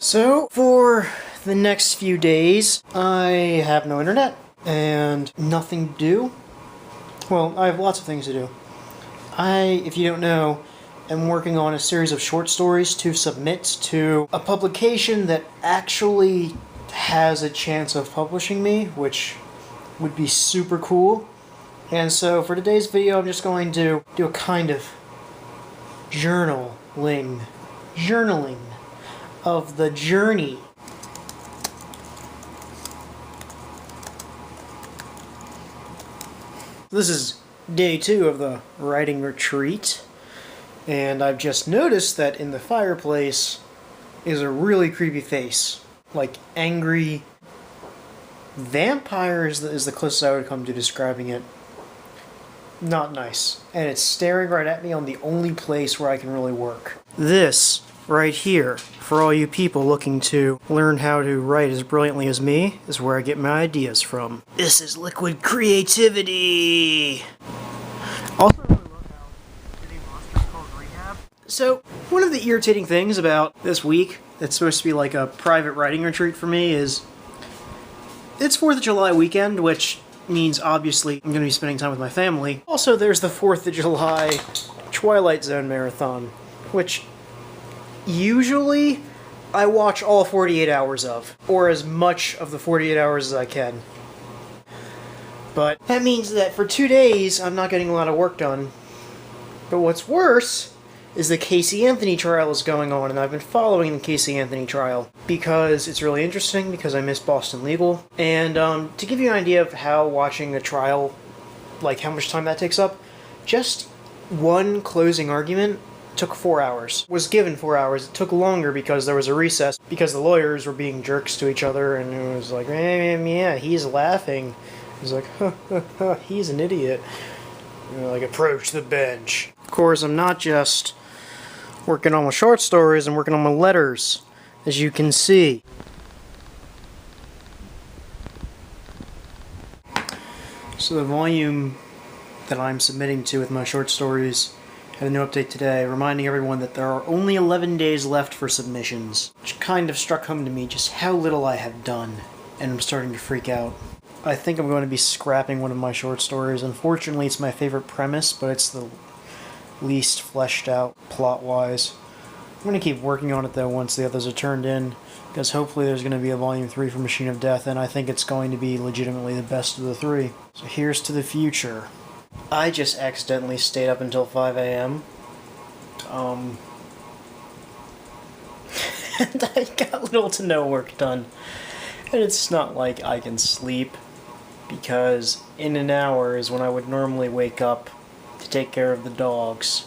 So, for the next few days, I have no internet and nothing to do. Well, I have lots of things to do. If you don't know, am working on a series of short stories to submit to a publication that actually has a chance of publishing me, which would be super cool. And so for today's video, I'm just going to do a kind of journaling of the journey. This is day 2 of the writing retreat, and I've just noticed that in the fireplace is a really creepy face. Like angry vampire is the closest I would come to describing it. Not nice. And it's staring right at me on the only place where I can really work. This, right here, for all you people looking to learn how to write as brilliantly as me, is where I get my ideas from. This is liquid creativity! Also, I really love how City Monsters called Rehab. So, one of the irritating things about this week that's supposed to be like a private writing retreat for me is it's 4th of July weekend, which means obviously I'm going to be spending time with my family. Also, there's the 4th of July Twilight Zone marathon, which usually I watch all 48 hours of, or as much of the 48 hours as I can. But that means that for 2 days I'm not getting a lot of work done. But what's worse is the Casey Anthony trial is going on, and I've been following the Casey Anthony trial because it's really interesting, because I miss Boston Legal. And to give you an idea of how watching a trial, like how much time that takes up, just one closing argument took 4 hours. Was given 4 hours. It took longer because there was a recess, because the lawyers were being jerks to each other, and it was like, yeah, he's laughing. He's like, he's an idiot. You know, like, approach the bench. Of course, I'm not just working on my short stories, I'm working on my letters, as you can see. So the volume that I'm submitting to with my short stories had a new update today, reminding everyone that there are only 11 days left for submissions, which kind of struck home to me just how little I have done, and I'm starting to freak out. I think I'm going to be scrapping one of my short stories. Unfortunately, it's my favorite premise, but it's the least fleshed out plot-wise. I'm going to keep working on it though once the others are turned in, because hopefully there's going to be a volume 3 for Machine of Death, and I think it's going to be legitimately the best of the 3. So here's to the future. I just accidentally stayed up until 5 a.m. And I got little to no work done. And it's not like I can sleep, because in an hour is when I would normally wake up to take care of the dogs.